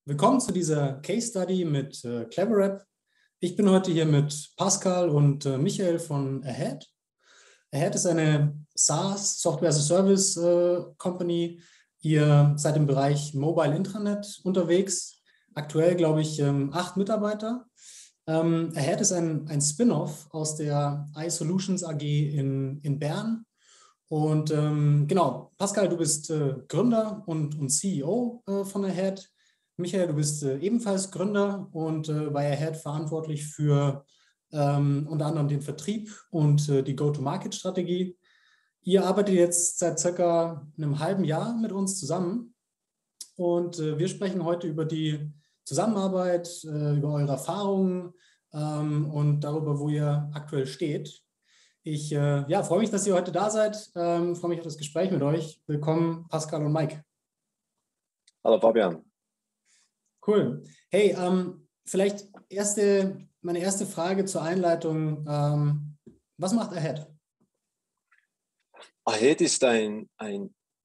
Willkommen zu dieser Case Study mit CleverApp. Ich bin heute hier mit Pascal und Michael von Ahead. Ahead ist eine SaaS, Software as a Service Company. Ihr seid im Bereich Mobile Intranet unterwegs. Aktuell, glaube ich, 8 Mitarbeiter. Ahead ist ein Spin-off aus der iSolutions AG in Bern. Und genau, Pascal, du bist Gründer und CEO von Ahead. Michael, du bist ebenfalls Gründer und bei Ahead verantwortlich für unter anderem den Vertrieb und die Go-to-Market-Strategie. Ihr arbeitet jetzt seit circa einem halben Jahr mit uns zusammen und wir sprechen heute über die Zusammenarbeit, über eure Erfahrungen und darüber, wo ihr aktuell steht. Ich freue mich, dass ihr heute da seid. Freue mich auf das Gespräch mit euch. Willkommen, Pascal und Mike. Hallo, Fabian. Cool. Hey, vielleicht meine erste Frage zur Einleitung. Was macht Ahead? Ahead ist ein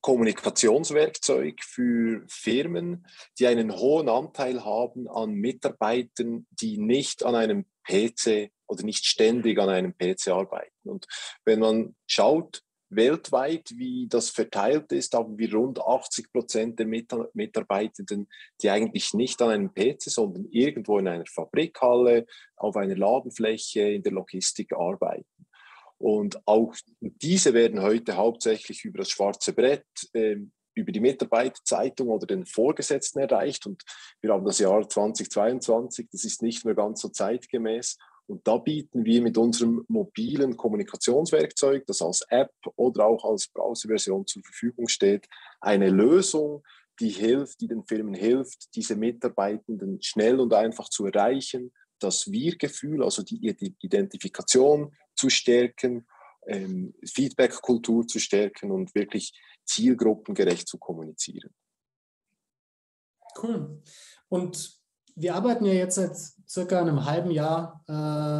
Kommunikationswerkzeug für Firmen, die einen hohen Anteil haben an Mitarbeitern, die nicht an einem PC oder nicht ständig an einem PC arbeiten. Und wenn man schaut, weltweit, wie das verteilt ist, haben wir rund 80% der Mitarbeitenden, die eigentlich nicht an einem PC, sondern irgendwo in einer Fabrikhalle, auf einer Ladenfläche, in der Logistik arbeiten. Und auch diese werden heute hauptsächlich über das schwarze Brett, über die Mitarbeiterzeitung oder den Vorgesetzten erreicht. Und wir haben das Jahr 2022, das ist nicht mehr ganz so zeitgemäß. Und da bieten wir mit unserem mobilen Kommunikationswerkzeug, das als App oder auch als Browserversion zur Verfügung steht, eine Lösung, die den Firmen hilft, diese Mitarbeitenden schnell und einfach zu erreichen, das Wir-Gefühl, also die Identifikation zu stärken, Feedback-Kultur zu stärken und wirklich zielgruppengerecht zu kommunizieren. Cool. Und wir arbeiten ja jetzt seit circa einem halben Jahr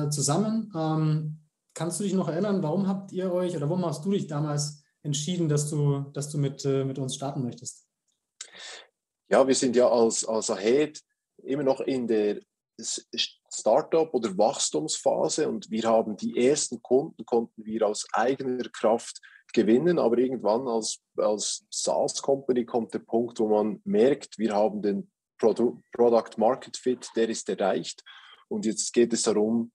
zusammen. Kannst du dich noch erinnern, warum hast du dich damals entschieden, dass du mit uns starten möchtest? Ja, wir sind ja als Ahead immer noch in der Startup- oder Wachstumsphase und wir haben die ersten Kunden, konnten wir aus eigener Kraft gewinnen, aber irgendwann als SaaS-Company kommt der Punkt, wo man merkt, wir haben den Product Market Fit, der ist erreicht und jetzt geht es darum,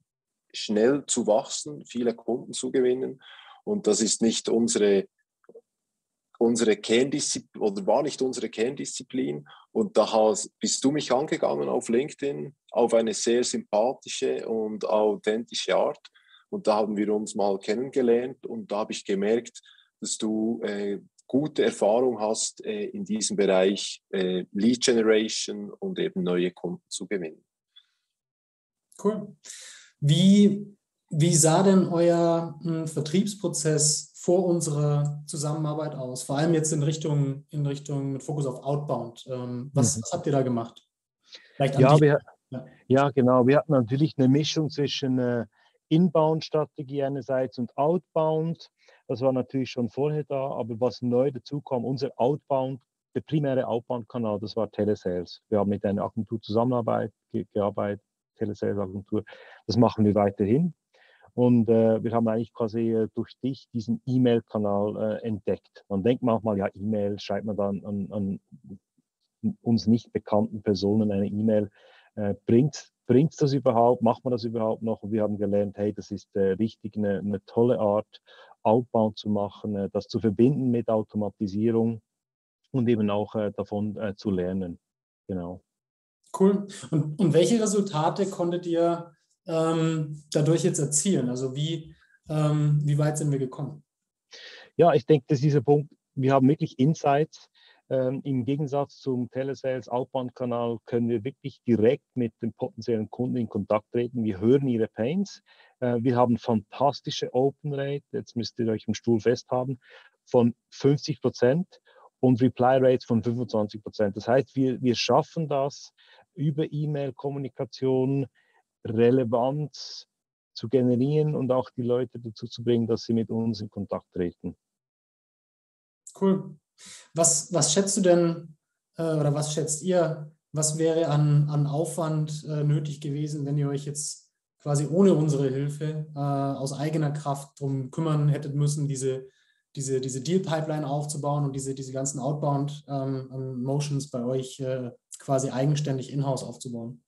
schnell zu wachsen, viele Kunden zu gewinnen und das ist nicht unsere Kerndisziplin oder war nicht unsere Kerndisziplin und da bist du mich angegangen auf LinkedIn auf eine sehr sympathische und authentische Art und da haben wir uns mal kennengelernt und da habe ich gemerkt, dass du gute Erfahrung hast in diesem Bereich Lead Generation und eben neue Kunden zu gewinnen. Cool. Wie sah denn euer Vertriebsprozess vor unserer Zusammenarbeit aus? Vor allem jetzt in Richtung mit Fokus auf Outbound. Was habt ihr da gemacht? Ja, genau. Wir hatten natürlich eine Mischung zwischen Inbound-Strategie einerseits und Outbound. Das war natürlich schon vorher da, aber was neu dazu kam, der primäre Outbound-Kanal, das war Telesales. Wir haben mit einer Agentur gearbeitet, Telesales-Agentur. Das machen wir weiterhin. Und wir haben eigentlich quasi durch dich diesen E-Mail-Kanal entdeckt. Man denkt manchmal, ja, E-Mail schreibt man dann an uns nicht bekannten Personen eine E-Mail. Bringt das überhaupt? Macht man das überhaupt noch? Und wir haben gelernt, hey, das ist richtig eine tolle Art, Outbound zu machen, das zu verbinden mit Automatisierung und eben auch davon zu lernen. Genau. Cool. Und welche Resultate konntet ihr dadurch jetzt erzielen? Also wie weit sind wir gekommen? Ja, ich denke, das ist dieser Punkt, wir haben wirklich Insights. Im Gegensatz zum Telesales Outbound-Kanal können wir wirklich direkt mit den potenziellen Kunden in Kontakt treten. Wir hören ihre Pains. Wir haben fantastische Open Rate, jetzt müsst ihr euch im Stuhl festhaben, von 50% und Reply Rates von 25%. Das heißt, wir schaffen das, über E-Mail-Kommunikation Relevanz zu generieren und auch die Leute dazu zu bringen, dass sie mit uns in Kontakt treten. Cool. Was schätzt du denn oder was schätzt ihr, was wäre an Aufwand nötig gewesen, wenn ihr euch jetzt quasi ohne unsere Hilfe aus eigener Kraft darum kümmern hättet müssen, diese Deal-Pipeline aufzubauen und diese ganzen Outbound-Motions bei euch quasi eigenständig in-house aufzubauen?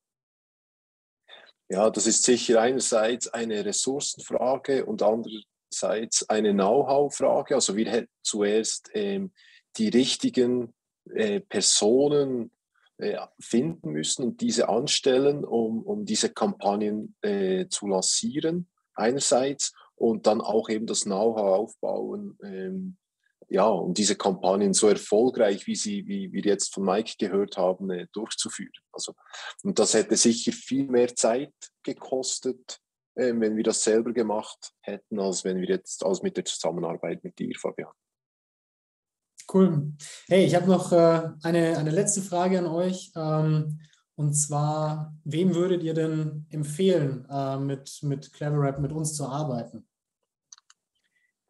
Ja, das ist sicher einerseits eine Ressourcenfrage und andererseits eine Know-how-Frage. Also wir hätten zuerst die richtigen Personen finden müssen und diese anstellen, um diese Kampagnen zu lancieren einerseits und dann auch eben das Know-how aufbauen, um diese Kampagnen so erfolgreich, wie wir jetzt von Mike gehört haben, durchzuführen. Also, und das hätte sicher viel mehr Zeit gekostet, wenn wir das selber gemacht hätten, als mit der Zusammenarbeit mit dir, Fabian. Cool. Hey, ich habe noch eine letzte Frage an euch. Und zwar, wem würdet ihr denn empfehlen, mit CleverApp mit uns zu arbeiten?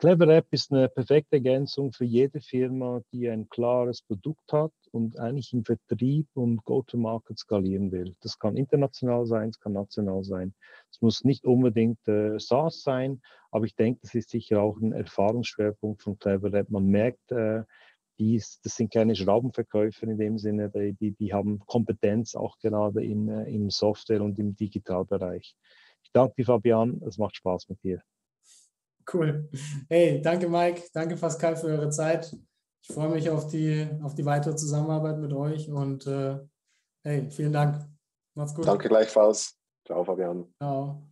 CleverApp ist eine perfekte Ergänzung für jede Firma, die ein klares Produkt hat und eigentlich im Vertrieb und Go-to-Market skalieren will. Das kann international sein, es kann national sein. Es muss nicht unbedingt SaaS sein, aber ich denke, das ist sicher auch ein Erfahrungsschwerpunkt von CleverApp. Man merkt, das sind keine Schraubenverkäufer in dem Sinne, die haben Kompetenz auch gerade im Software- und im Digitalbereich. Ich danke dir, Fabian, es macht Spaß mit dir. Cool. Hey, danke Mike, danke Pascal für eure Zeit. Ich freue mich auf die weitere Zusammenarbeit mit euch und hey, vielen Dank. Macht's gut. Danke gleichfalls. Ciao, Fabian. Ciao.